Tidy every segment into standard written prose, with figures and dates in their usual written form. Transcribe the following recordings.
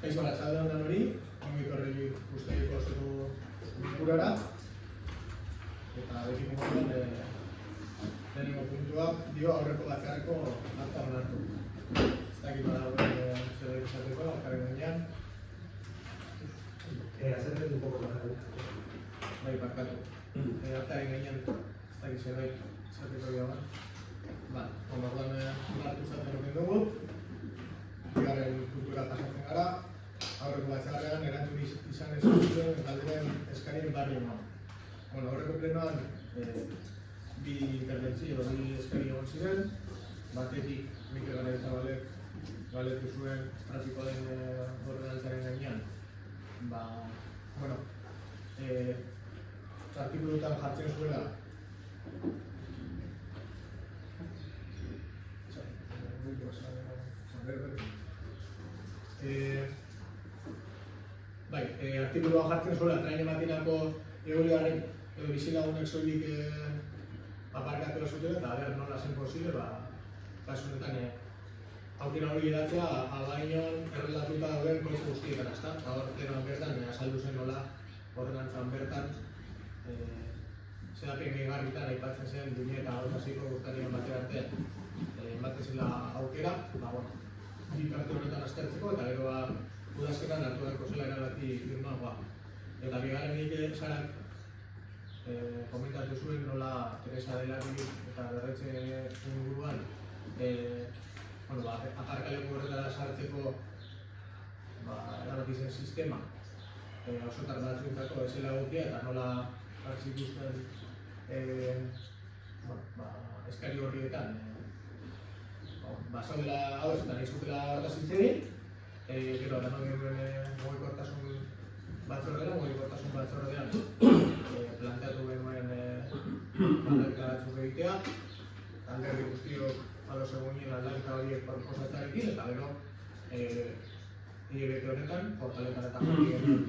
Kaixo arratsaldeon hori, ongi etorri guztiak osoko bilkurara. Eta betiko moduan lehenengo puntua dio aurreko batzarreko akta onartu. Ez dakit bada zerbait esateko, aktaren gainean. Acércate un poco más ahí. Bai, barkatu. Aktaren gainean ez dakit zerbait esateko dira. Orduan onartu izaten omen dugu. Bigarren puntura pasatzen gara. Aurreko batzarrean erantzun izan ez zuten taldeen eskarien barri eman. Aurreko plenoan bi interbentzio, bi eskari egon ziren. Batetik Mikel Garaizabalek galdetu zuen trafikoaren ordenantzaren gainean. Artikulutan jartzen zuela artikuluan jartzen zuela train ematinako egoiliarren edo bizilagunek soilik aparkatu da zutela eta aber nola zen posible, kasu honetan aukera hori geratzea abainon errelatuta dauden koiz guztietan, ezta? Hor plenoan bertan azaldu zen nola ordenantzan bertan zedapen gehigarritan aipatzen zen 2026ko urtarrian batera arte ematen zela aukera, bi parte horretan aztertzeko eta gero udazkenan hartu beharko zela erabaki irmoagoa. Eta bigarrenik Sarak komentatu zuen nola Teresa Delarri eta Berretxe inguruan aparkaleku horretara sartzeko erabaki zen sistema osotar batzuentzako ez zela egokia eta nola zituzten eskari horrietan basaudela hau ez eta nahi zutela hortaz hitzein. Gero, eraman genuen mugikortasun batzordean planteatu genuen aldaketa batzuk egitea. Alderdi guztiok ados egonien aldaketa horiek proposatzarekin eta gero hilabete honetan, portaletan eta jarri genuen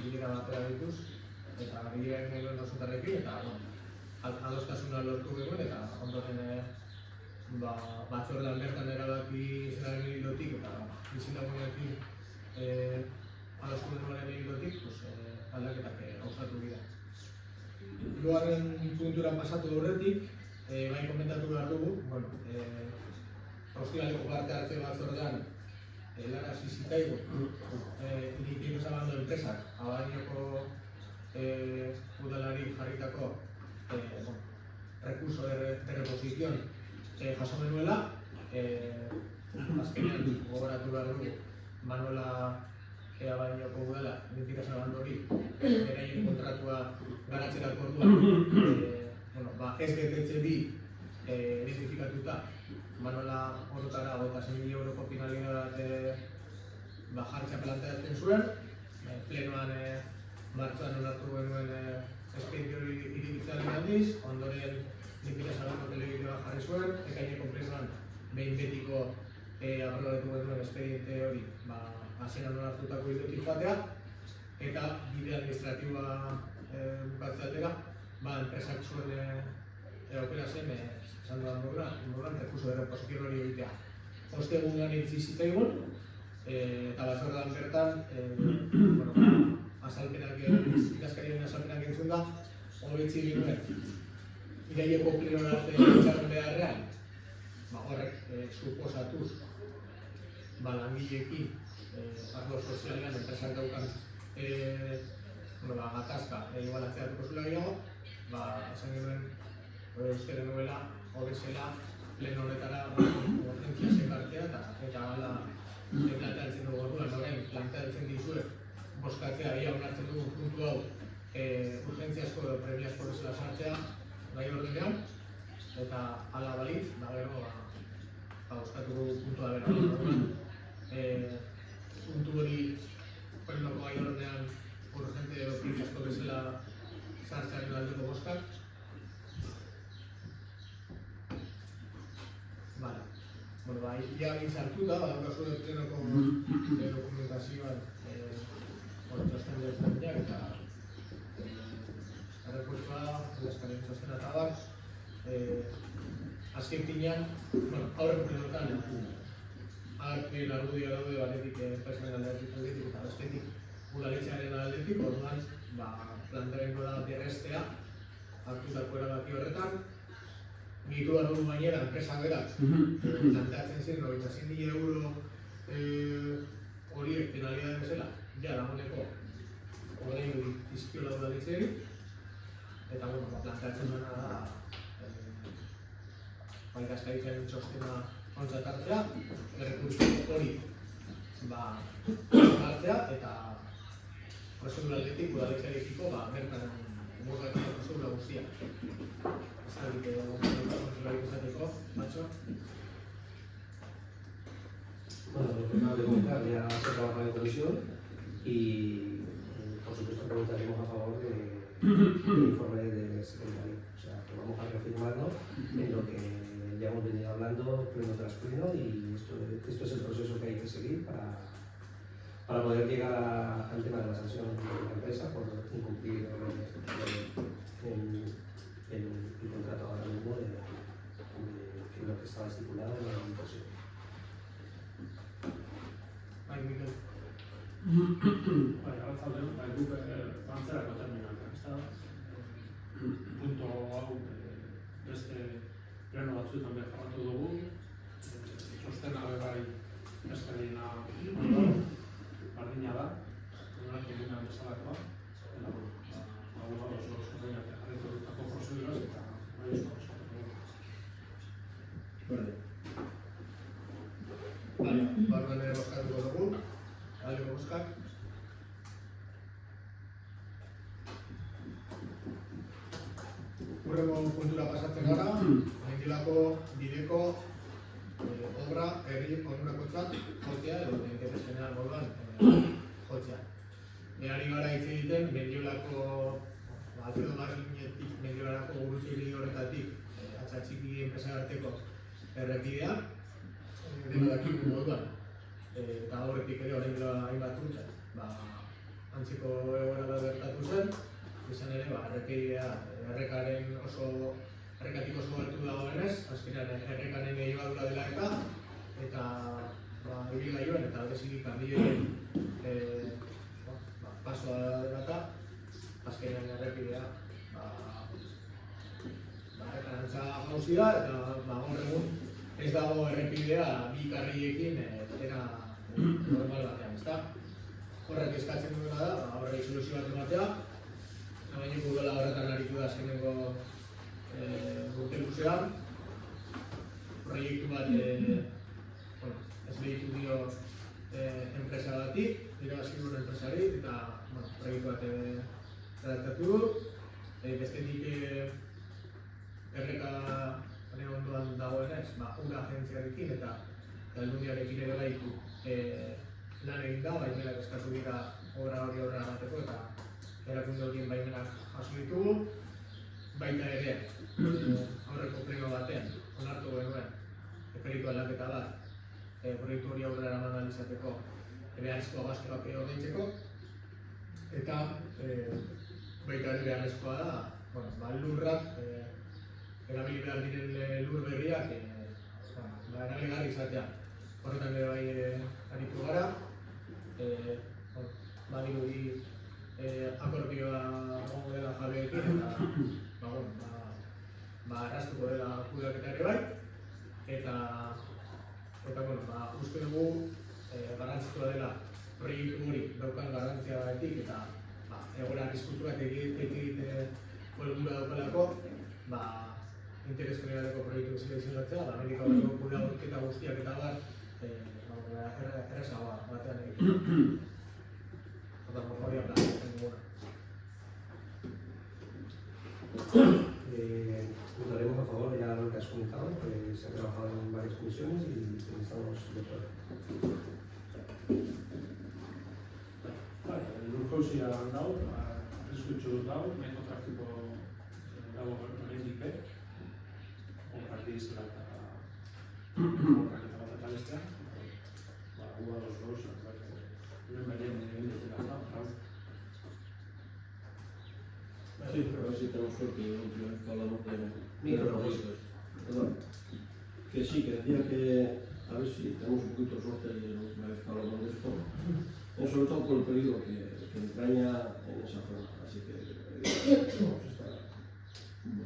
bilera batera dituz eta bilera genuen osutarrekin eta adostasuna lortu genuen eta ondoren batzordean bertan erabaki zelaren hildotik eta bizilagunekin adostu genuaren hildotik aldaketak gauzatu dira. Hirugarren puntura pasatu horretik, bai komentatu behar dugu, ostiraleko parte hartze batzordean helarazi zitzaigun Iritik Zabando enpresak Abainoko udalari jarritako recurso de reposición jaso genuela, azkenean gogoratu behar dugu Manuela Abainoko udala Iritik Zabando hori beraien kontratua garatzerako orduan ez betetze bi identifikatuta Manuela orotara 26.000 euroko finalidad jartzea planteatzen zuen, plenoan martxoan onartu genuen espediente hori iritziaren aldiz, ondoren Iritik Zabando telebideoa jarri zuen, ekaineko plenoan behin betiko aprobatu genuen espediente hori hasieran onartutako hilotik joatea eta bide administratiboa bukatzea enpresak zuen aukera zen esan dudan moduan recurso de reposición hori egitea. Ostegunean iritsi zitzaigun eta batzordean bertan ikaskarien azalpenak entzun da hobetzi genuen iraileko plenora arte itxaron beharrean horrek suposatuz langileekin arlo sozialean enpresak daukan gatazka igualatzeratuko zula gehiago esan genuen uste genuela hobezela pleno honetara urgentziaz ekartzea eta hala planteatzen dugu orduan, orain planteatzen dizuet bozkatzea ia onartzen dugu puntu hau urgentziazko edo premiazko bezala sartzea gai ordenean eta hala balitz, gero bozkatuko puntua bera orduan puntu hori plenoko gai ordenean urgente edo premiazko bezala sartzearen aldeko bozkak. Ja egin sartuta, badaukazu plenoko dokumentazioan txosten desberdinak eta errepuestua, eskarien txostena eta azken finean, aurreko plenotan argudia daude batetik enpresaren aldetik eta bestetik udaletxearen aldetik, orduan planteamendu da berrestea hartutako erabaki horretan. Gituan hori gainera, enpresak berak, planteatzen zen, 96.000 euro horiek penalidade bezala, ja dagoeneko orain dizkiola udaletxeari, eta planteatzen duena da ikaskaritzaren txostena ontzat hartzea, errekurtso hori hartzea, eta prozedura aldetik udaletxearekiko bertan murgatzea prozedura guztia. Ez da izateko, Nacho. Bueno, lo que acabo de comentar, ya se trabaja en comisión y por supuesto preguntaremos a favor del informe del secretario. O sea, que vamos a reafirmarlo en lo que ya hemos venido hablando pleno tras pleno y esto es el proceso que hay que seguir para poder llegar al tema de la sanción de la empresa por incumplir el contrato ahora mismo de lo que estaba estipulado en la imposición. Guk antzerako terminak, punto hau beste pleno batzuetan jarratu dugu, txostena bai eskerina bardina da, onartu gunean bezalakoa, eta oso eskerriak jarritu dutako prozeduraz eta bai oso Barruan ere bozkatuko dugu, aldeko bozkak. Hurrengo puntura pasatzen gara, Mendiolako bideko obra herri onurakotzat jotzea edo interes general moduan jotzea. Berari gara hitz egiten Mendiolako Alfredo Garriñetik Mendiolarako gurutegi horretatik atxatxiki enpresa arteko errepidea dena dakigu moduan. Eta horretik ere orain dela hainbat urte, antzeko egoera da gertatu zen, izan ere errepidea errekatik oso gertu dagoenez, azkenean errekaren gehiagadura dela eta ibilgailuen eta aldezik kamioen pasoa dela eta azkenean errepidea errekarantza jauzi da eta gaur egun ez dago errepidea bi karrilekin era normal batean, ezta? Horrek eskatzen duena da, horrek soluzio bat ematea, gaineko udala horretan aritu da azkeneko urte luzean, proiektu bat ez behitu dio enpresa batik, irabazi duen enpresari, eta proiektu bat redactatu du, bestetik erreka ondoan dagoenez, ura agentziarekin eta aldundiarekin ere baitu lan egin da, baimenak eskatu dira obra hori aurrera emateko eta erakunde horien baimenak jaso ditugu. Baita ere, aurreko pleno batean, onartu genuen proiektu aldaketa bat, proiektu hori aurrera eraman ahal izateko beharrezkoa gastuak ordaintzeko eta baita ere beharrezkoa da, lurrak erabili behar diren lur berriak erabilgarri izatea. Horretan ere bai aritu gara, badirudi akordioa egongo dela jabeekin eta erraztuko dela kudeaketa ere bai, eta uste dugu garrantzitsua dela proiektu hori daukan garrantziagatik eta egoera arriskutuak egite helburua daukalako, interes generaleko proiektu bezala izendatzea, Amerika horreko kudeaketa guztiak eta bat errezagoa batean egiten. Eta morforia planteatzen duguna. Votaremos a favor de ya lo que has comentado, que se ha trabajado en varias comisiones y estamos de acuerdo. Lurjausia dago, arriskutsu dago, nahiko trafiko dago oraindik be. Obrak dizela eta obrak eta bat eta bestean. Uda dos gauzak, lehen berien egin dutela da. Sí, pero a ver si tenemos suerte y hablamos de microproyectos. Que sí, que decía que a ver si tenemos un poquito de suerte y la última vez que hablamos de esto, sobre todo por el peligro que entraña en esa zona. Así que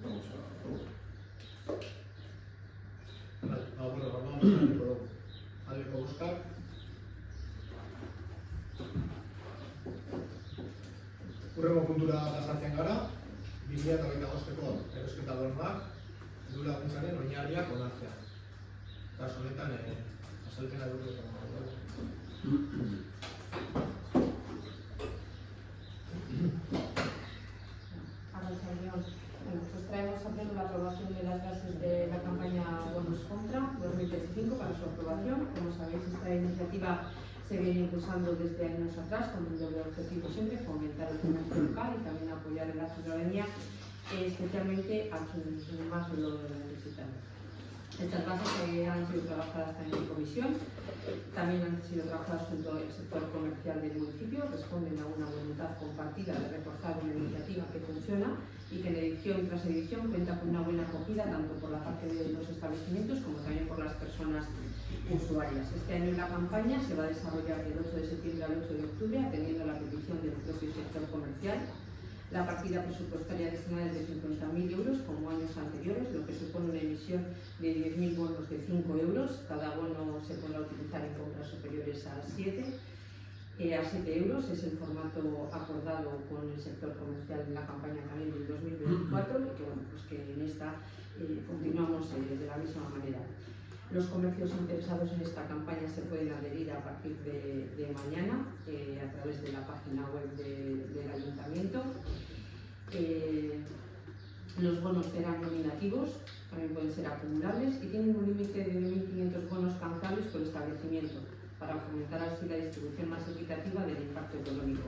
vamos a favor. Vale, vamos a aldeko bozkak. Hurrengo puntura pasatzen gara, 2025ko erosketa normak diru laguntzaren oinarriak onartzea. Kasu honetan, azalpena dugu Bueno, pues traemos a pleno la aprobación de las bases de la campaña Bonos Contra 2025 para su aprobación. Como sabéis, esta iniciativa se viene impulsando desde años atrás con un doble objetivo siempre, fomentar el comercio local y también apoyar a la ciudadanía, especialmente a quienes más lo necesitan. Estas bases han sido trabajadas también en comisión, también han sido trabajadas junto al sector comercial del municipio, responden a una voluntad compartida de reforzar una iniciativa que funciona y que en edición tras edición cuenta con una buena acogida tanto por la parte de los establecimientos como también por las personas usuarias. Este año la campaña se va a desarrollar del 8 de septiembre al 8 de octubre, atendiendo a la petición del propio sector comercial. La partida presupuestaria destinada es de 50.000 euros, como años anteriores, lo que supone una emisión de 10.000 bonos de 5 euros. Cada bono se podrá utilizar en compras superiores a 7 euros. Es el formato acordado con el sector comercial en la campaña también del 2024 y que, bueno, pues que en esta continuamos de la misma manera. Los comercios interesados en esta campaña se pueden adherir a partir de mañana a través de la página web del Ayuntamiento. Los bonos serán nominativos, también pueden ser acumulables y tienen un límite de 1.500 bonos canjeables por establecimiento para fomentar así la distribución más equitativa del impacto económico.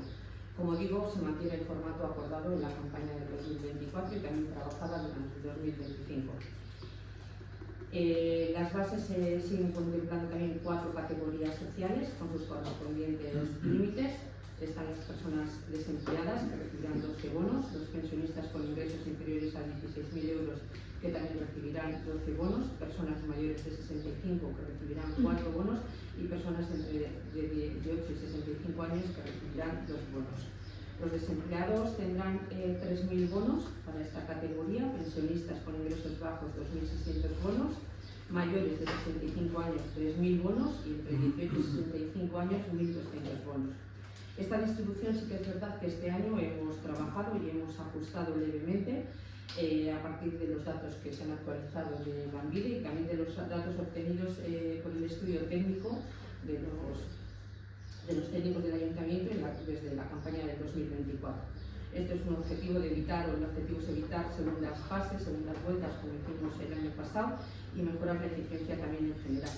Como digo, se mantiene el formato acordado en la campaña del 2024 y también trabajada durante el 2025. Las bases siguen contemplando también 4 categorías sociales con sus correspondientes límites. Están las personas desempleadas que recibirán 12 bonos, los pensionistas con ingresos inferiores a 16.000 euros que también recibirán 12 bonos, personas mayores de 65 que recibirán 4 bonos y personas entre de 18 y 65 años que recibirán 2 bonos. Los desempleados tendrán 3.000 bonos para esta categoría, pensionistas con ingresos bajos 2.600 bonos, mayores de 65 años 3.000 bonos y entre 18 y 65 años 1.200 bonos. Esta distribución sí que es verdad que este año hemos trabajado y hemos ajustado levemente a partir de los datos que se han actualizado de Lanbide y también de los datos obtenidos por el estudio técnico de los técnicos del Ayuntamiento desde la campaña del 2024. Esto es un objetivo de evitar, o el objetivo es evitar segundas fases, segundas vueltas, como hicimos el año pasado, y mejorar la eficiencia también en general.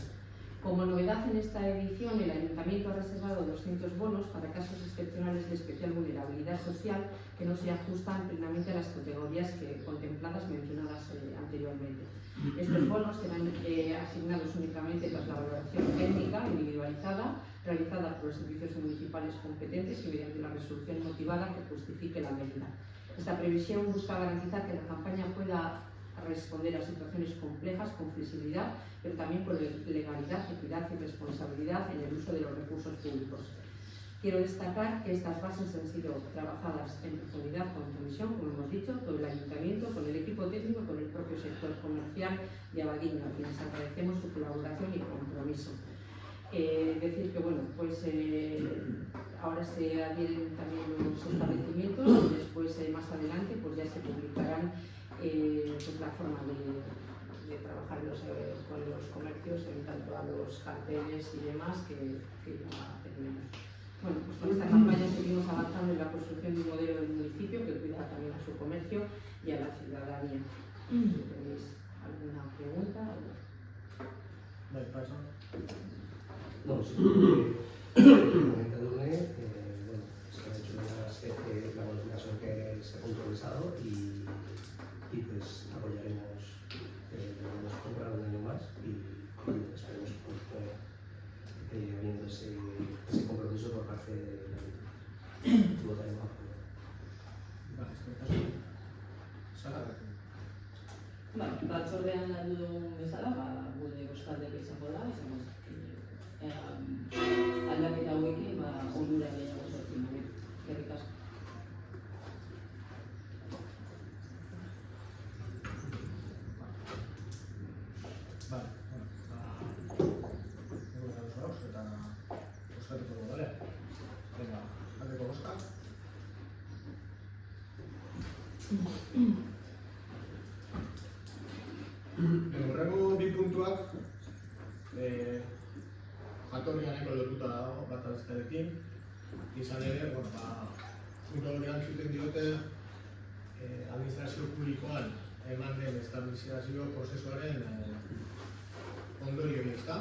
Como novedad en esta edición, el Ayuntamiento ha reservado 200 bonos para casos excepcionales de especial vulnerabilidad social que no se ajustan plenamente a las categorías contempladas mencionadas anteriormente. Estos bonos serán asignados únicamente tras la valoración técnica individualizada realizada por los servicios municipales competentes y mediante la resolución motivada que justifique la medida. Esta previsión busca garantizar que la campaña pueda responder a situaciones complejas con flexibilidad, pero también con legalidad, equidad y responsabilidad en el uso de los recursos públicos. Quiero destacar que estas bases han sido trabajadas en profundidad con comisión, como hemos dicho, con el Ayuntamiento, con el equipo técnico, con el propio sector comercial de Abadiño, a quienes agradecemos su colaboración y compromiso. Decir que bueno, pues ahora se adhieren también los establecimientos y después más adelante pues ya se publicarán pues la forma de trabajar con los comercios en tanto a los carteles y demás que ya tenemos. Bueno, pues con esta campaña seguimos avanzando en la construcción de un modelo del municipio que cuida también a su comercio y a la ciudadanía. Si tenéis alguna pregunta. No hay paso. No, simplemente comentándole, bueno, se ha hecho la modificación que se ha puntualizado y pues apoyaremos, debemos comprar un año más y esperemos viendo ese compromiso por parte de la votaremos a favor. Vale, eskerrik asko. Sara, Batzordean galdu dugun bezala, gure bostaldek izango da, aldaketa hauekin onura gehiago sortzen dugu. Eskerrik asko. Vale, eta bozkatuko dugu, bale? Venga, aldeko bozka. Horrego bi puntuak jatorrianeko lotuta dago bat bestearekin. Izan ere, puntu horrean zuten diote administrazio publikoan eman den estabilizazio prozesuaren ondorioa, ezta?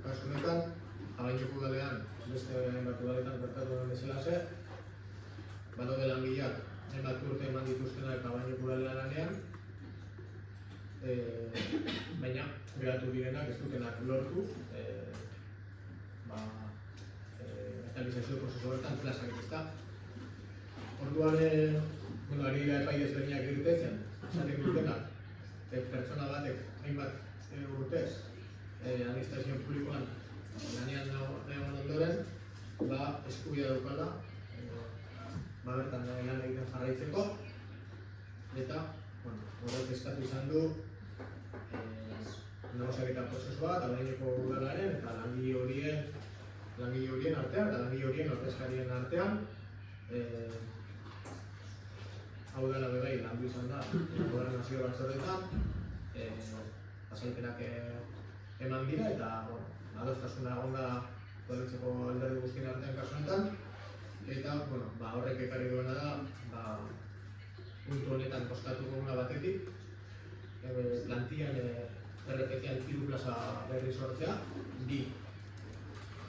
Kasu honetan, Abaiñoko udalean, beste hainbat udaletan gertatu den bezalaxe, badaude langileak hainbat urte eman dituztenak Abaiñoko udalean lanean, baina geratu direnak ez dutenak lortu estabilizazio prozesu horretan plazak, ezta? Orduan, ari dira epai desberdinak irtetzen, esaten dutenak, pertsona batek hainbat urtez administrazio publikoan lanean egon ondoren, eskubidea daukala bertan lan egiten jarraitzeko, eta horrek eskatu izan du negoziaketa prozesua eta Abaiñoko udalaren eta langile horien artean eta langile horien ordezkarien artean. Hau dela bebai landu izan da gobernazio batzordeetan, azalpenak eman dira eta adostasuna egon da udaletxeko alderdi guztien artean kasu honetan, eta horrek ekarri duena da puntu honetan kostatuko duguna batetik, plantillan RPT-an 3 plaza berri sortzea, 2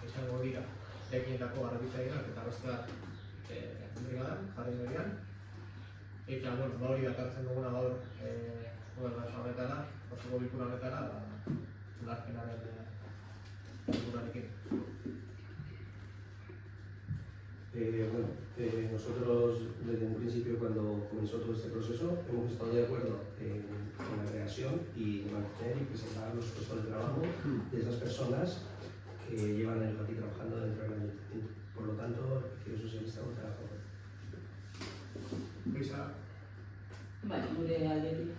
izango dira teknietako garbitzaileak eta besteak brigadan, jarri berrian. Eta hori dakartzen duguna gaur gobernazio honetara, osoko bilkura honetara, onarpenaren helburuarekin. Nosotros desde un principio cuando comenzó todo este proceso hemos estado de acuerdo en la creación y mantener y preservar los puestos de trabajo de esas personas que llevan años aquí trabajando dentro del ayuntamiento. Por lo tanto, el Partido Socialista votará a favor. Luisa. Gure aldetik,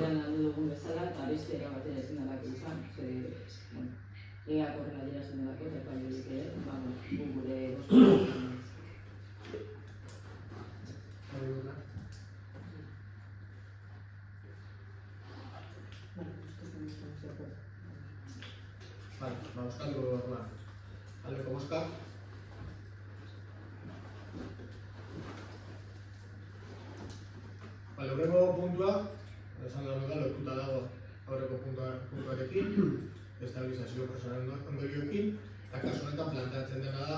landu dugun bezala, eta beste era batera ezin delako izan, legeak horrela adierazten delako, eta epailerik ere, gure bozkatu. Bozkatu orduan. Aldeko bozka. Horrego puntua, esan da lotuta dago aurreko puntuarekin, estabilizazio prozesuaren ondorioekin, eta kasu honetan planteatzen dena da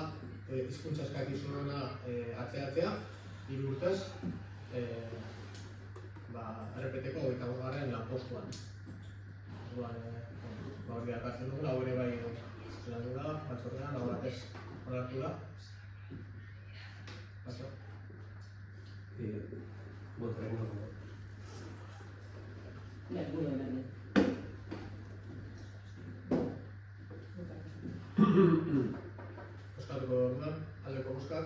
hizkuntza eskakizun hona atzeatzea, 3 urtez RPT-ko 25. lanpostuan. Hori dakartzen dugula, hori bai landu da, batzordean, hau batez onartu da. Votaremos a favor. Gure aldetik. Bozkatuko orduan, aldeko bozkak.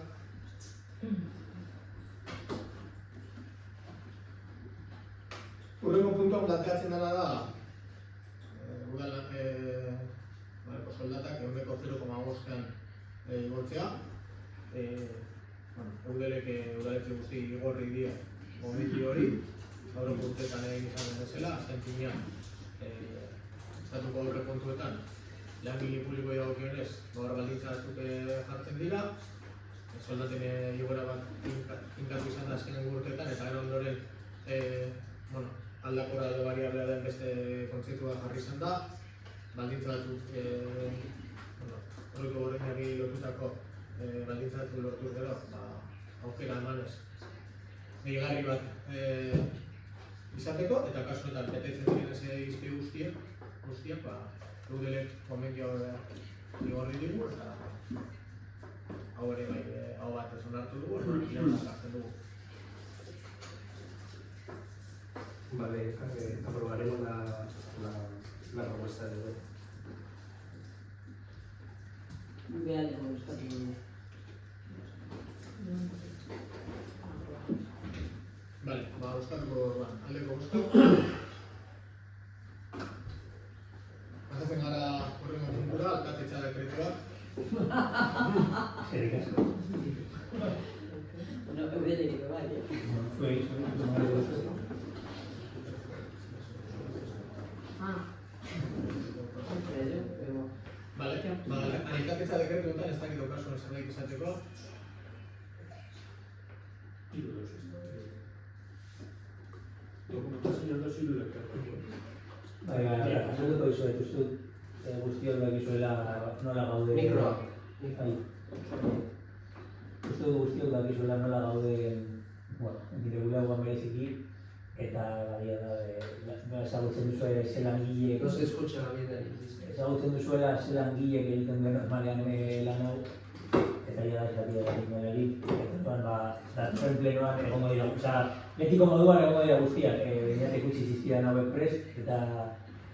Hurrengo puntuan planteatzen dena da soldatak 0,5an igotzea. Udaletxe guzti igorri dira momentu hori, aurreko urteetan egin izan den bezala, azken finean estatuko aurrekontuetan langile publikoei dagokionez hor baldintza batzuk jartzen dira, soldaten igoera bat finkatu izan da azken urteetan eta gero ondoren aldakora edo variablea den beste kontzeptua jarri izan da, baldintza batzuk horreko gorenari lotutako baldintza batzuk lortuz gero, aukera emanez gehigarri bat izateko, eta kasu honetan betetzen diren ez izte guztiak Eudelek konbentzio igorri digu, eta hau ere bai, hau bat ez onartu dugu, eta hartzen dugu. Vale, aprobaremos la propuesta de hoy. Bealdeko eskatu dugu. Vale, bozkatuko aldeko bozka. Pasatzen gara horrengo puntura, alkatetza dekretua. Eskerrik asko. Bueno, euretik bai, Vale, alkatetza dekretu honetan ez dakit okasun zerbait izateko. Dokumentazioan da ziru dekretu. Azalduko dizuet, uste dut guztiok dakizuela nola gaude... Mikroa. Uste dut guztiok dakizuela nola gaude, nire bulegoan bereziki, eta gaia da, ezagutzen duzue zelangile... No se escucha bien ahí. Ezagutzen duzuela zelangilek egiten duen normalean lan hau, eta ja da esatia da egin datorren plenoan egongo dira, betiko moduan egongo dira guztiak, beinat gutxi zizkidan hauek prest, eta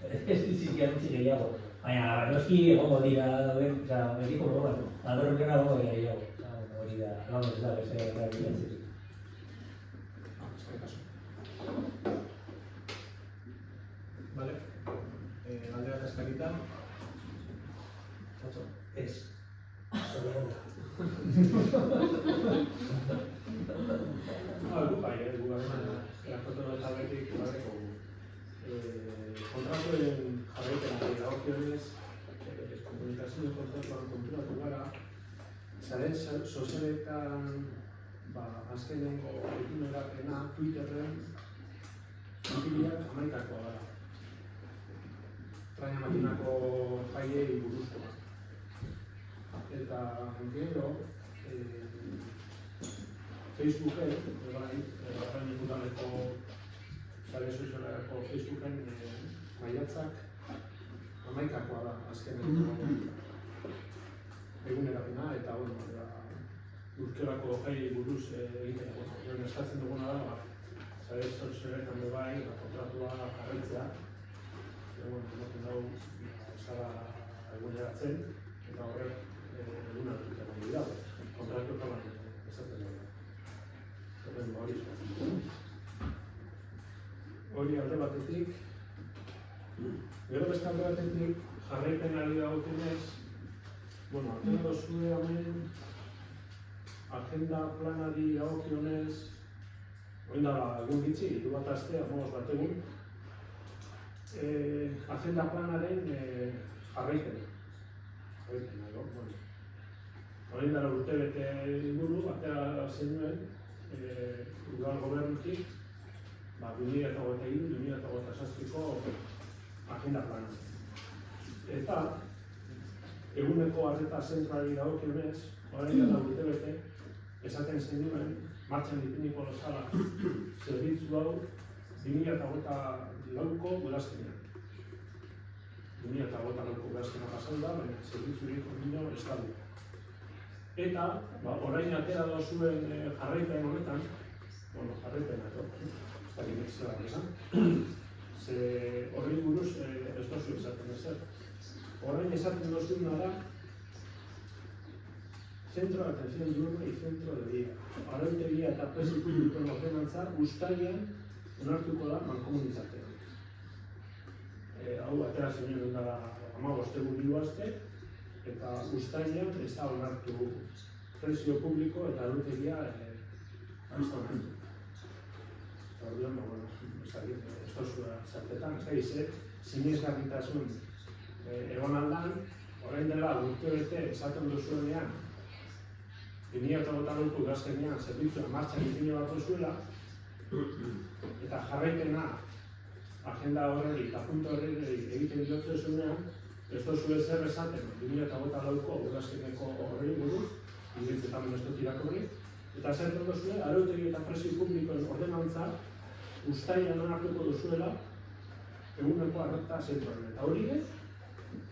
ez zizkidan gutxi gehiago. Baina, noski egongo dira dauden, betiko moduan, datorren plenoan egongo dira gehiago. Hori da, vamos, ez da, beste erabiltzen. Vale, alde bat eskarita. Es. Gu bai, gu erakotuen eta betik barreko kontratuen jarraipenari dagokionez, komunikazio kontratuan konturatu gara, sare sozialetan azkenengo egunerapena Twitterren ipiliak 11koa gara. Traina makinako jaiei buruzkoa. Eta gero, Facebooken, horren ikutaleko sare sozialerako Facebooken maiatzak 11koa da azkenengo egunerapena eta urkerako jaiei buruz egiteko. Eskatzen duguna da, sare sozialetan bai, kontratua jarraitzea. Ematen dago, zara eguneratzen, eta horrek eguna duteko dira, kontratu kaban esaten dago. Horren hori eskatzen. Hori alde batetik, gero beste alde batetik, jarraipenari dagokionez, atena dozue hemen, agenda planari dagokionez, orain da egun gitxi, 2 aste, 15 bat egun, agenda planaren jarraipena. Orain dara urtebete inguru, atera zenuen, udal gobernutik, 2023-2027ko agenda plana. Eta, eguneko arreta zentrali dagokionez, orain dara urtebete, esaten zenuen, martxan dipiniko lozala, zerbitzu hau, 2024ko udazkenean. 2024ko udazkena pasan da, baina zerbitzurik ondino estaldu. Eta, orain atera dozuen jarraipen honetan, jarraipena, ez dakit zelan esan, ze horri buruz ez dozu esaten ezer. Orain esaten dozuena da, centro de atención diurna y centro de día. Arautegia eta presi publikoen ordenantza uztailean onartuko da mankomunitatean. Hau atera zenuen dara 15 egun hiru aste, eta uztailean ez da onartu prezio publiko eta arautegia ez da onartu. Eta orduan, ez dozu zartetan, ez da sinesgarritasun egon aldan, orain dela urtebete esaten duzuenean, 2024ko udazkenean zerbitzua martxan ipini bat duzuela, eta jarraipena agenda horreri eta punto horreri egiten diozuenean, ez dozu ezer esaten 2024ko udazkeneko horreri buruz, inditzetan ez dut irakurri, eta zertzen duzue, arautegi eta prezio publikoen ordenantza uztailean onartuko duzuela eguneko arreta zentroan. Eta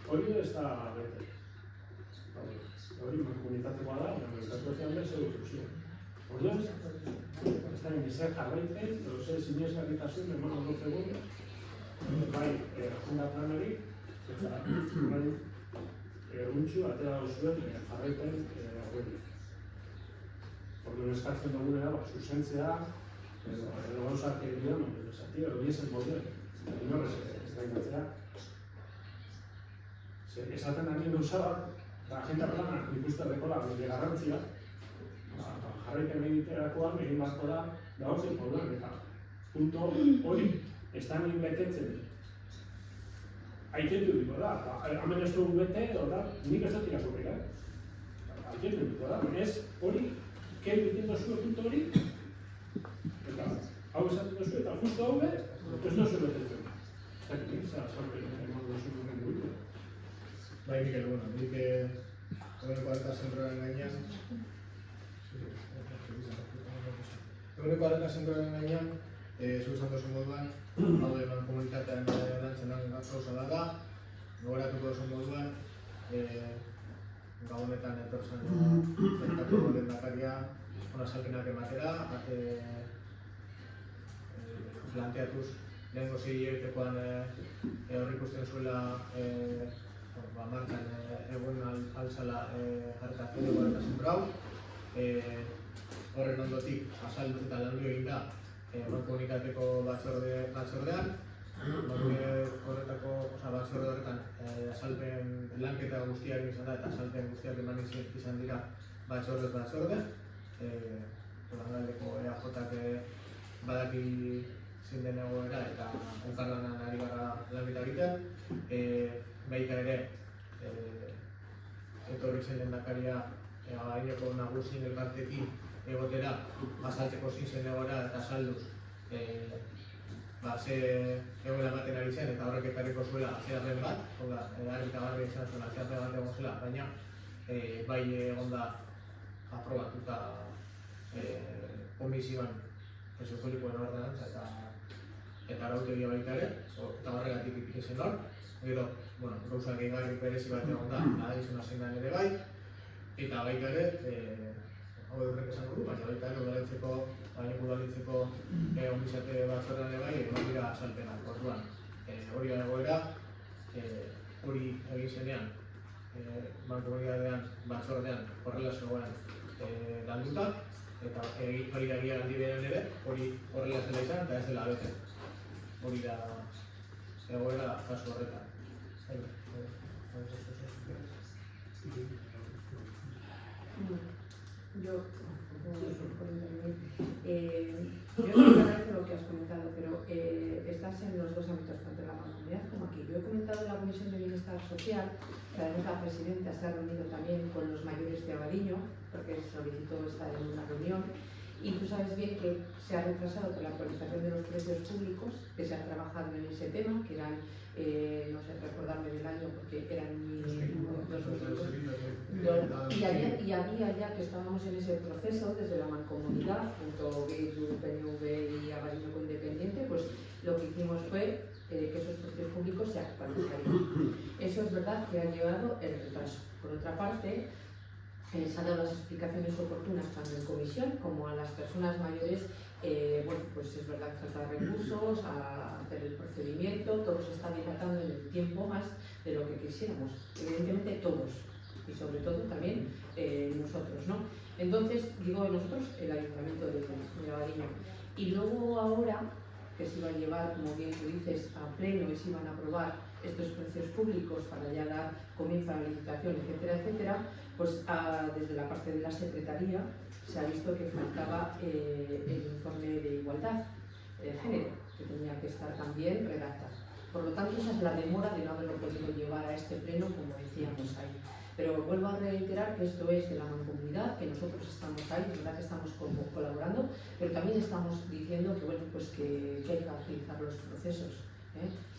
hori ez da bete. Hori mankomunitatekoa da, mankomunitatekoa da zeu zuzien. Orduan, ez da nire zer jarraipen, edo zer sinesgarritasun eman ondo zegoen, bai, agenda planari, eta bai, untxu, atera zuen jarraipen hori. Orduan eskatzen duguna da, zuzentzea, edo gauzak egian, edo biesen moduen, inorrez ez da inatzea. Esaten da nire gauza bat, agenda planak ikusten dekola bide garrantzia, jarraipen egiterakoan egin beharko da dagozen moduan, eta punto hori ez da nire betetzen. Aitendu diko da, hemen ez dugu bete, nik ez dut irakurrik, aitendu diko da, ez hori, kei betiendo zuen punto hori, eta hau esaten duzu, eta justu hau ez duzu betetzen. Ez dakit, zarpen eman duzu duen dugu. Bai, Mikel, bueno, nik eguneko areta zentroaren gainean, zu esan duzu moduan, hau eman komunitatean lantzen gauza da, gogoratuko duzu moduan, gabonetan etorzen bertako lehendakaria ona salpenak ematera, planteatuz lehengo 6 hilabetekoan aurreikusten zuela martxan egun alzala jarritatzen gogoratasun hau. Horren ondotik azaldu eta landu egin da mankomunitateko batzordean. Batzorde horretan azalpen lanketa guztiak izan da eta azalpen guztiak eman izan dira batzorde. Langaldeko EAJak badaki zein den egoera eta elkarlanan ari gara lanketa egiten. Baita ere, etorri zen lehendakaria gaineko nagusien elkartekin egotera, azaltzeko zein zen egoera eta azalduz ze egoera baten ari zen eta horrek ekarriko zuela atzerapen bat, argi eta garbi izan zuen atzerapen bat egon zela, baina bai egon da aprobatuta komisioan presio politikoen ordenantza eta arautegia baita ere, eta horregatik ikizen hor. Gero, gauzak egarri berezi bat egon da, adizuna zein den ere bai, eta baita ere, hau horrek esango du, baina baita ere udalitzeko ongizate batzordean ere bai, egon dira azalpenak. Orduan, hori da egoera, hori egin zenean, mankomunitatean batzordean horrela zegoen landuta, eta hori da gira handi beren ere, hori horrela zela izan eta ez dela bete. Hori da egoera kasu horretan. Yo agradezco lo que has comentado, pero estás en los dos ámbitos, tanto en la mancomunidad como aquí. Yo he comentado en la Comisión de Bienestar Social, que además la presidenta se ha reunido también con los mayores de Abadiño, porque solicitó estar en una reunión, y tú sabes bien que se ha retrasado con la actualización de los precios públicos, que se ha trabajado en ese tema, que eran, no sé recordarme del año porque eran y había ya que estábamos en ese proceso desde la mancomunidad, junto a PNV y Abadiño con Independiente, pues lo que hicimos fue que esos precios públicos se actualizarían. Eso es verdad que ha llevado el retraso. Por otra parte, se han dado las explicaciones oportunas tanto en comisión como a las personas mayores. Pues es verdad que falta recursos a hacer el procedimiento, todo se está dilatando en el tiempo más de lo que quisiéramos, evidentemente todos y sobre todo también nosotros, ¿no? Entonces, digo nosotros, el Ayuntamiento de Abadiño, y luego ahora que se iba a llevar, como bien tú dices, a pleno y se iban a aprobar estos precios públicos para ya dar comienzo a la licitación, etcétera, etcétera, pues desde la parte de la Secretaría se ha visto que faltaba el informe de igualdad de género, que tenía que estar también redactado. Por lo tanto, esa es la demora de no haberlo podido llevar a este pleno, como decíamos ahí. Pero vuelvo a reiterar que esto es de la mancomunidad, que nosotros estamos ahí, es verdad que estamos colaborando, pero también estamos diciendo que, bueno, pues que hay que agilizar los procesos.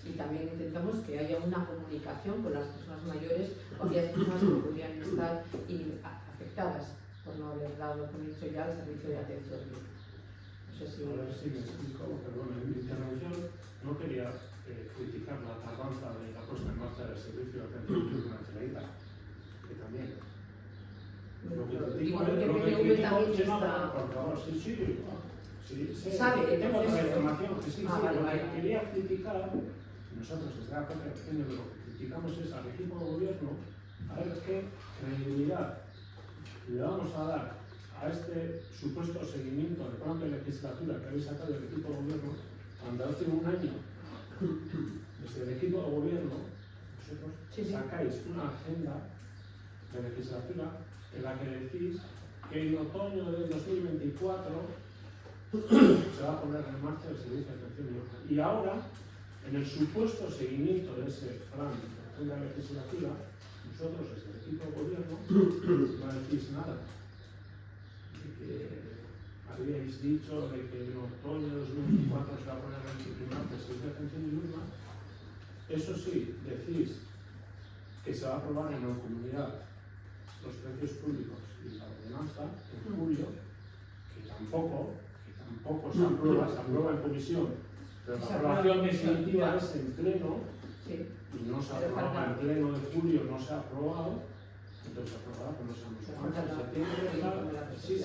Y también intentamos que haya una comunicación con las personas mayores o aquellas personas que podrían estar afectadas por no haber dado comienzo ya al servicio de atención. No sé si... Ahora sí me explico, perdón, en mi intervención no quería criticar la tardanza de la puesta en marcha del servicio de atención durante la ida, que también. Lo que Digo, critico, porque lo que PNV critico, también sí, no, está... por favor, sí, Sabe, tengo entonces, otra información, que sí, Ah, sí, vale, lo vale. que quería criticar, nosotros desde la propia PNV lo que criticamos es al equipo de gobierno, a ver qué credibilidad le vamos a dar a este supuesto seguimiento del plan de legislatura que habéis sacado del equipo de gobierno, cuando hace un año, desde el equipo de gobierno, vosotros sacáis una agenda de legislatura en la que decís que en otoño del 2024 se va a poner en marcha el servicio de atención diurna. Y ahora, en el supuesto seguimiento de ese plan de la legislatura, vosotros, desde el equipo de gobierno, no decís nada. De que habíais dicho de que en otoño de 2024 se va a poner en marcha el servicio de atención diurna. Eso sí, decís que se va a aprobar en la comunidad los precios públicos y la ordenanza en julio, que tampoco se aprueba en comisión, pero la aprobación definitiva es en pleno y no se aprueba en pleno de julio, no se ha aprobado, entonces se aprobará cuando seamos en septiembre. Sí,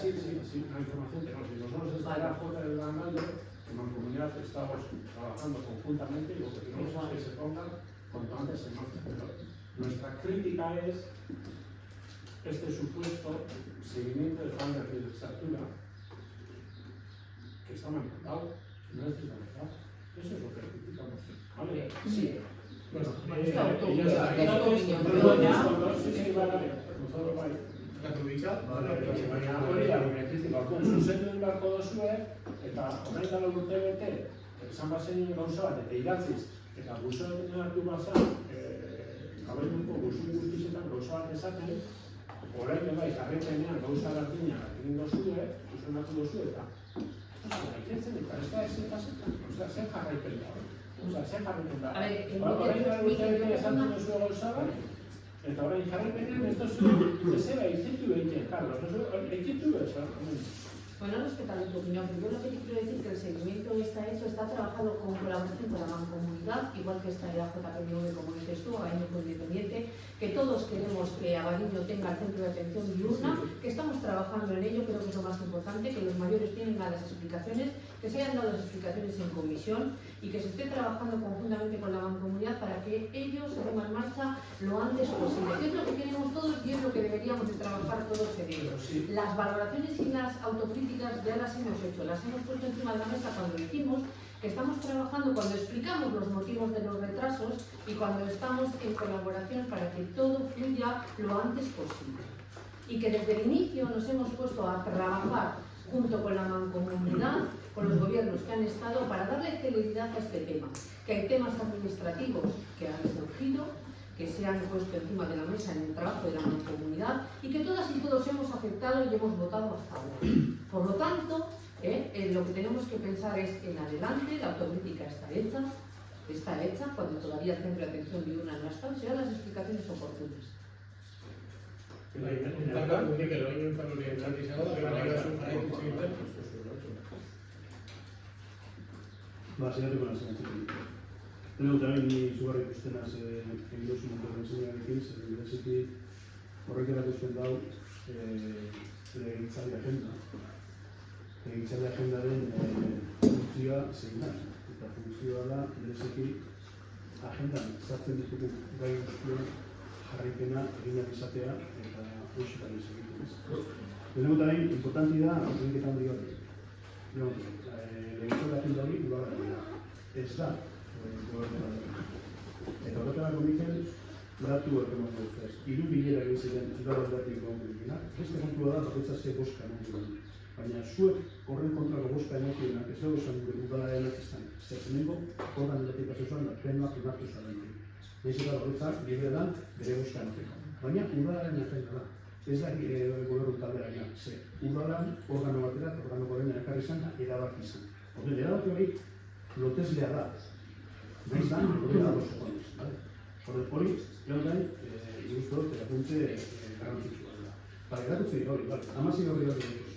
una información que nos dimos. Nosotros desde la Junta del Granaldo, en la comunidad estamos trabajando conjuntamente y lo que queremos es que se ponga cuanto antes en marcha. Nuestra crítica es este supuesto seguimiento del plan de legislatura que está manipulado, no es la verdad. Eso es lo que criticamos. ¿Vale? Sí. Bueno, zuzendu egin beharko duzue, eta orain dela urtebete, esan bazen gauza bat, eta idatziz, eta guzoetan hartu bazan, abelduko guzun guztietan gauza bat esaten, orain bai jarretenean gauza berdina egin duzue, zuzendatu duzu, eta gaitzen, eta ez da zer jarraipen da. Zer jarraipen da. Orain dela urtebete esan duzu gauza bat, eta orain jarraipenean ez duzu zera izitu egiten, Carlos, izitu ez, Bueno, respetando tu opinión, yo lo que quiero decir es que el seguimiento está hecho, está trabajado con colaboración con la mancomunidad, igual que está la JPNV, como dices tú, Abadiño con Independiente, que todos queremos que Abadiño tenga el centro de atención diurna, que estamos trabajando en ello, creo que es lo más importante, que los mayores tienen las explicaciones, que se hayan dado las explicaciones en comisión y que se esté trabajando conjuntamente con la mancomunidad para que ellos se pongan en marcha lo antes posible. ¿Qué es lo que queremos todos y es lo que deberíamos de trabajar todos en ello? Las valoraciones y las autocríticas ya las hemos hecho, las hemos puesto encima de la mesa cuando dijimos que estamos trabajando, cuando explicamos los motivos de los retrasos y cuando estamos en colaboración para que todo fluya lo antes posible. Y que desde el inicio nos hemos puesto a trabajar junto con la mancomunidad, con los gobiernos que han estado, para darle celeridad a este tema. Que hay temas administrativos que han surgido, que se han puesto encima de la mesa en el trabajo de la mancomunidad y que todas y todos hemos aceptado y hemos votado a favor. Por lo tanto, lo que tenemos que pensar es en adelante, la autocrítica está hecha, cuando todavía el centro de atención diurna no ha estado, se dan las explicaciones oportunas. Saiatu con Teneu tamén izugarri ikusten az egin duzu interbentzioarekin, zer bereziki horrek erakusten dau legegintzaldi agenda. Legegintzaldi agendaren funtzioa zein da. Eta funtzioa da bereziki agendan sartzen ditugu gai guztien jarraipena eginak izatea eta hoxetan egiten. Teneu tamén importanti da autoriketan hori hori. Legegintzaldi agenda hori udala ez da. Eta horretarako Mikel, datuak eman duzuz. 3 bilera egin ziren udal aldatik gomendinak. Beste kontua da, bakoitza ze boska eman duen. Baina zuek horren kontrako boska eman duenak ez dago esan gure udalaenak izan. Zerzenengo, horren aldatik pasozuan da plenoak onartu zaren. Naiz eta bakoitza liberean bere boska emateko. Baina udalaren agenda da. Ez da gobernu taldea ze udalan organo batera, organo gorena ekarri izan da, erabaki izan. Horren, erabaki hori loteslea da. Naiz da, hori da oso konez. Horren hori, gauden, iruzko dut, erakuntze garrantzitsua da. Para erakutze hori, 16 horri dituz.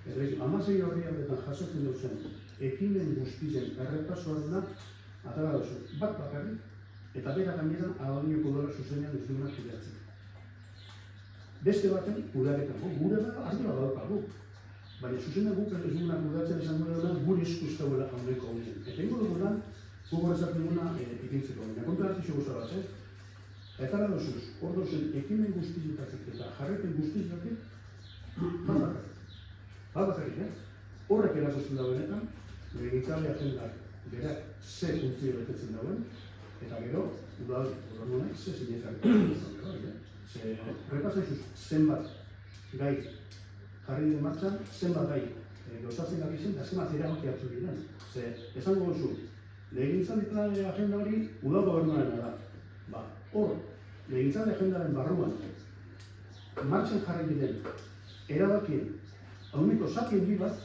16 horri horretan jasotzen duzen, ekimen guztien errepasoa duna, atara duzu, bat bakarrik, eta bera gainera Abadiñoko udala zuzenean ez duenak kudeatzen. beste baten kudeaketa. Gure da, ardura badaukagu. Baina zuzena guk ez duguna kudeatzen esan duela gure esku ez dagoela handeko honen. Eta ingo dugu lan, guk horrezak duguna ipintzeko. Baina kontrarazio goza bat, eta gara dozuz, hor dozen ekimen guztizetatik eta jarrepen guztizetatik, bat bakarrik, horrek erasotzen da benetan, legegintzale agendak berak ze funtzio betetzen dauen, eta gero, udal honek ze zinezak. Ze repasaizuz zenbat gai jarri den martxan, zenbat gai gauzatzen gabi zen, eta zenbat erabaki hartu diren. Ze, esango gozu, legegintzale agenda hori udal gobernuaren da. Hor, legegintzale agendaren barruan, martxan jarri diren, erabakien, hauneko zapien bi bat,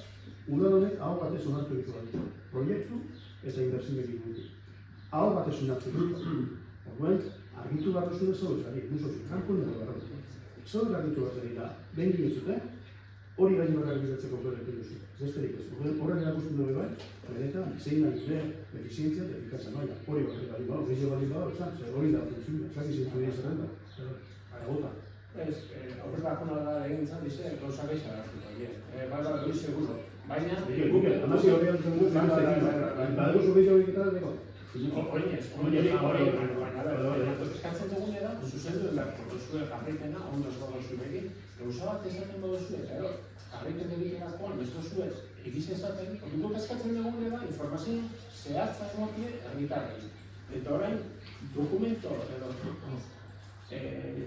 udal honek hau batez onartu ditu bat. Proiektu eta inbertsioak ditu. Hau batez onartu ditu. Orduan, argitu bat duzun ez hau ezari, nuzoz, kanpo nire barra. Zau argitu bat zari da, behin gire hori gaino barra egitatzeko horrekin duzu. Besterik ez. Horrek erakusten dugu bai, benetan, zein nahi dure, efizientzia eta efikazia noia. Hori barri bali bau, gehiago bali bau, hori da funtzioa, zaki zintu dira zerrenda. Gota. Ez, aurrera da egintzen dize, gauza gehiago hartuko. Bada, doi seguro. Baina... Amasi hori hartzen dugu, badego zu gehiago egitara dago. Oinez, eskatzen dugune da, zuzendu beharko duzue jarraipena, ondo ez baduzu egin, gauza bat esaten baduzu, eta jarraipen egiterakoan, ez duzue egiz esaten, dut eskatzen dugune da, informazio zehatza emotie herritarrei. Eta orain, dokumento edo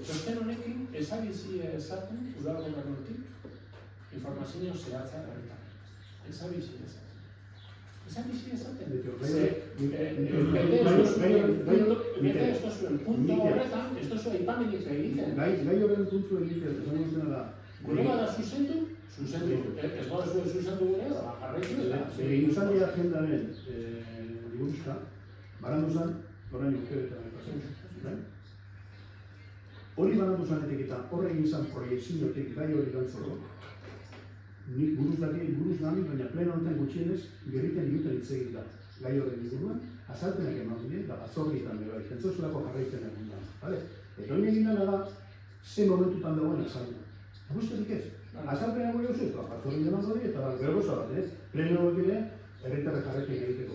txosten honekin, ezabizi esaten, udal gobernutik, informazio zehatza herritarrei. Ezabizi esaten. Ezabizi esaten. Bete ez duzuen punto horretan, ez duzuen ipamenik egiten. Gai horren puntu egiten, esan duzena da. Gure bada zuzendu, ez bada zuen zuzendu gure, jarraitu eta. Legegintzaldi agendaren liburuzka, barandu zen, orain urtebetan pasen. Hori barandu zanetik eta horregin izan proiektziotik gai hori gantzoro, nik buruz nami, baina pleno honetan gutxienez, gerriten duten hitz egin da. Gai horren inguruan, azalpenak eman dira, da batzorritan bera, pentsozulako jarraitzen egun da. Eta hori egin da, ze momentutan dagoen azalpen. Guzterik ez. Azalpenak gure duzuz, batzorri eman dira, eta gero goza bat, pleno hori ere, herritarre jarraitzen egiteko.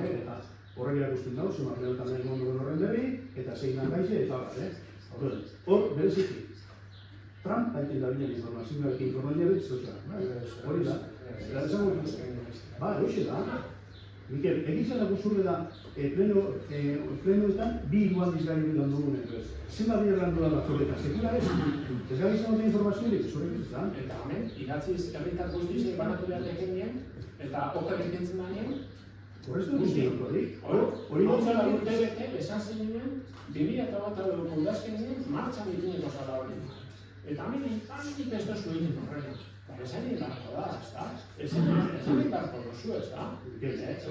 Eta horrek erakusten dago, zema plenotan nahi mundu horren berri, eta zein gaize, eta hor, bereziki. Trump haiten da binen informazioarekin informazioarekin zuzera. Hori da. Hoxe da. Mikel, egizan dago zurre da plenoetan bi irualdiz gari lan dugun enprez. Zema bine lan duan batzorretan, sekula ez? Ez gari izan duten informazioarekin, zurrek ez da? Eta hemen, idatziz herritar guztizik banatu behar dekenien, eta oker ekintzen manien, Horreztu guztiak hori? Hori da urte bete, esan zen nuen, 2008 udazkenien, martxan dituneko zala hori. Eta hemen ez dozu egin horrein. Esan egin barko da, ez da? Esan egin barko dozu, ez da?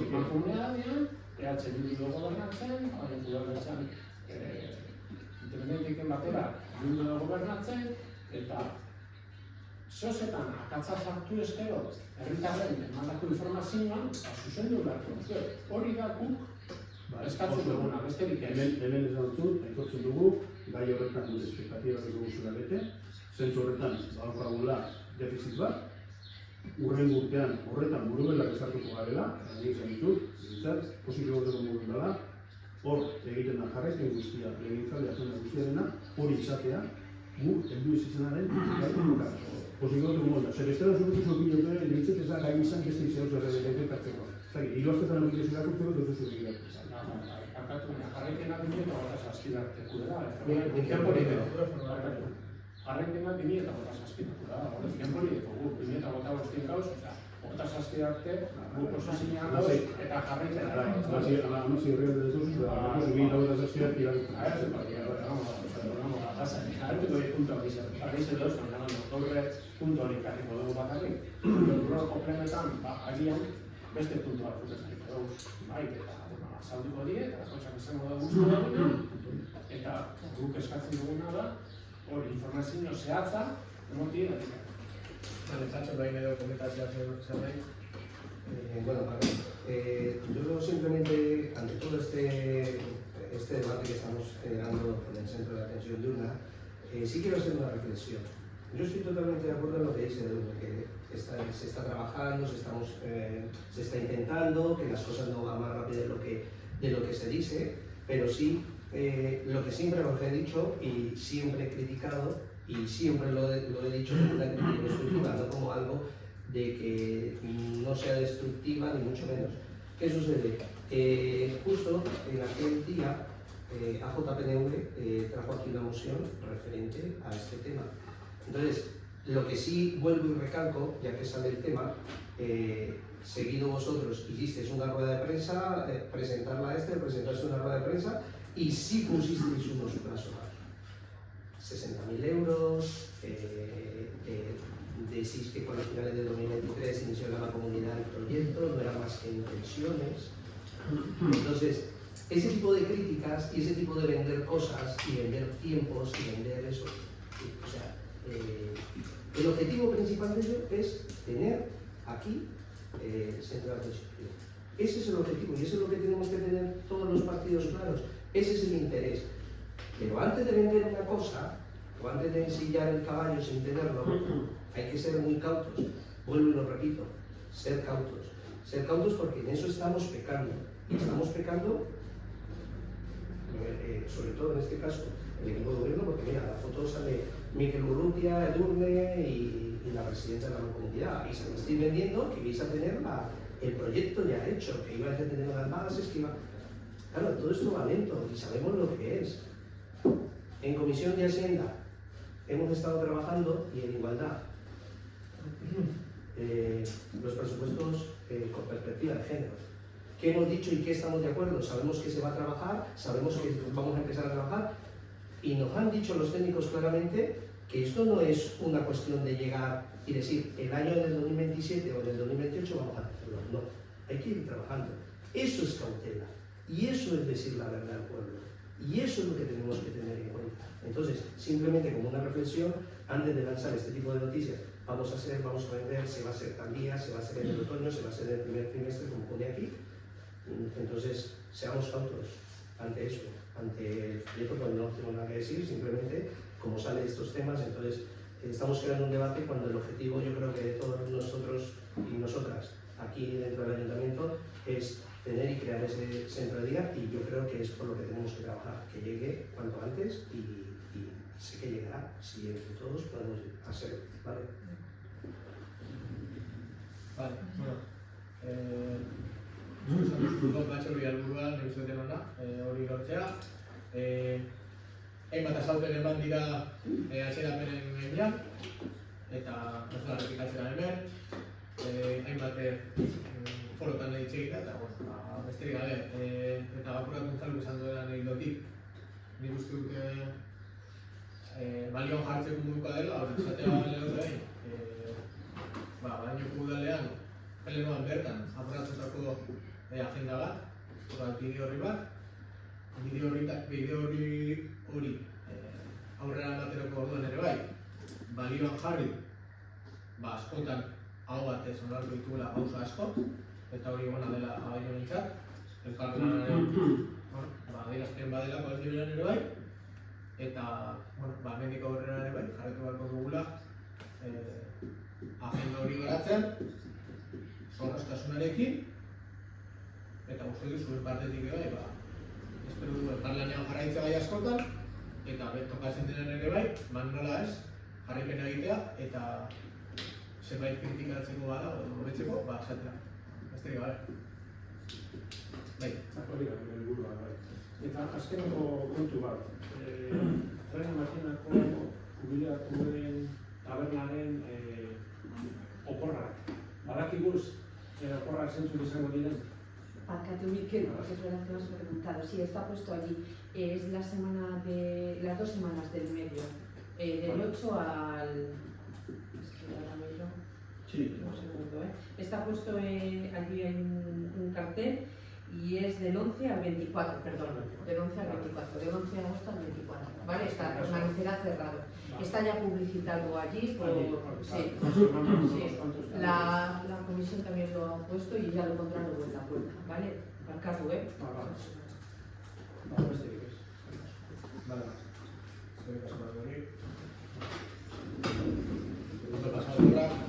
Emakumea dean, EH Bildu gobernatzen, hori gobernatzen, independentik batera, Bildu gobernatzen, eta zozetan akatza sartu eskero, herritarren emandako informazioan, zuzendu beharko duzue. Hori da guk eskatzen duguna, besterik ez. Hemen ez dut, aitortzen dugu, gai horretan gure espektatibak dugu zula bete, zentzu horretan badukagula defizit bat, urren urtean horretan burubelak ezartuko garela, nik zen ditut, posizio goteko mugun dela, hor egiten da jarraipen guztia, legegintzaldi agenda guztiarena, hori izatea, gu heldu izatenaren gaitu nukar. Posizio goteko mugun da. Zer bestela zuretu zopiliote, legitzet ez da gai izan beste izan zerrelekatzeko. Zagi, hiru astetan hori ez irakurtzeko dut zuzu egiratzen. Jarraipena 2007 arte kudera. Jarraipena 2007 kudera. Denbori dugu, 2008 gauz, eta 2007 arte gu posizioan gauz eta jarraipena. Amasi horrean dut zuzu, eta 2008 arte irakurtzen. Hartuko di puntu hori zen, parrize doz, horre puntu hori karriko dugu bakarrik. Urroko plenetan, agian, beste puntu bat zuten zariko dugu. Bai, eta salduko die, eta gauzak izango dugu guztu eta guk eskatzen duguna da, hori informazio zehatza, emoti edatik. Zacho, behin edo komentazioa zerbait. Bueno, yo simplemente, ante todo este debate que estamos generando en el centro de atención diurna, sí quiero hacer una reflexión. Yo estoy totalmente de acuerdo en lo que dice Edu, que se está trabajando, se está intentando, que las cosas no van más rápido de lo que se dice, pero sí, lo que siempre os he dicho y siempre he criticado, y siempre lo he dicho como una crítica constructiva, no como algo de que no sea destructiva, ni mucho menos. ¿Qué sucede? Justo en aquel día, AJPNV trajo aquí una moción referente a este tema. Entonces, lo que sí vuelvo y recalco, ya que sale el tema, seguido vosotros hicisteis una rueda de prensa, presentaste una rueda de prensa y sí pusisteis unos plazos. 60.000 euros, decís que con los finales de 2023 inició la comunidad el proyecto, no era más que intenciones. Entonces, ese tipo de críticas y ese tipo de vender cosas y vender tiempos y vender eso, o sea, el objetivo principal de ello es tener aquí central de disciplina. Ese es el objetivo y eso es lo que tenemos que tener todos los partidos claros. Ese es el interés. Pero antes de vender una cosa, o antes de ensillar el caballo sin tenerlo, hay que ser muy cautos. Vuelvo y lo repito, ser cautos. Ser cautos porque en eso estamos pecando. Y estamos pecando, sobre todo en este caso, el equipo de gobierno, porque mira, la foto sale Miquel Urrutia, Edurne y la presidenta de la comunidad. Y se me estoy vendiendo que vais a tener el proyecto ya hecho, que ibais a tener unas bases, que iba... Claro, todo esto va lento y sabemos lo que es. En Comisión de Hacienda hemos estado trabajando y en igualdad. Los presupuestos con perspectiva de género. ¿Qué hemos dicho y qué estamos de acuerdo? Sabemos que se va a trabajar, sabemos que vamos a empezar a trabajar y nos han dicho los técnicos claramente que esto no es una cuestión de llegar y decir el año del 2027 o del 2028 vamos a hacerlo. No, hay que ir trabajando. Eso es cautela y eso es decir la verdad al pueblo y eso es lo que tenemos que tener en cuenta. Entonces, simplemente como una reflexión, antes de lanzar este tipo de noticias, vamos a vender, se va a hacer tal día, se va a hacer en el otoño, se va a hacer en el primer trimestre, como pone aquí. Entonces, seamos cautos ante eso, ante el proyecto, pues no tengo nada que decir, simplemente como salen estos temas, entonces estamos creando un debate cuando el objetivo, yo creo que de todos nosotros y nosotras aquí dentro del ayuntamiento es tener y crear ese centro de día y yo creo que es por lo que tenemos que trabajar, que llegue cuanto antes y sé que llegará, si entre todos podemos hacerlo, ¿vale? Vale, bueno, zuzut batxe hori alburua, nire uste dut da, hori lortzea. Hainbat azalpen eman dira atzerapenen gainean, eta ez da errepikatzera hemen. Hainbat forotan hitz egitea, eta besterik gabe. Eta Bakurak Gonzalo esan duela anekdotik, nik uste dut balioan jartzeko modukoa dela, hori esatea lehot behin. Bainoko udalean, plenoan bertan, apuratutako agenda bat, bideo horri bat, bideo hori aurrera emateroko orduan ere bai, balioan jarri, askotan hau batez onartu ditugula gauza asko, eta hori gona dela baino nintzat, elkarrenaren adierazpen badelako aldiberan ere bai, eta mendik aurrera ere bai, jarretu beharko dugula agenda hori garatzen, zorroztasunarekin, eta uste dut zuen partetik ere bai, espero du elkarlanean jarraitzea gai askotan, eta tokatzen denen ere bai, nola ez, jarraipena egitea, eta zerbait kritikatzeko bada, hobetzeko, esatea. Besterik gabe. Bai. Hori da, helburua, bai. Eta azkeneko kontu bat. Tren Martinako jubilatuen tabernaren oporrak. Badakiguz, oporrak zentzuk izango diren? Barkatu Miquel, porque es verdad que me has preguntado. Sí, está puesto allí. Es las 2 semanas del medio. Del 8 al... Es que ahora mismo... Sí. Un segundo, Está puesto allí en un cartel y es del 11 al 24, perdón. Del 11 al 24, del 11 de agosto al 24. ¿Vale? Permanecerá cerrado. Está ya publicitado allí por... Sí. La comisión también lo ha puesto y ya lo pondrán luego en la puerta, ¿vale? Barkatu, Besterik ez. Vale. Eskerrik asko Andoni. Punto pasado ahora.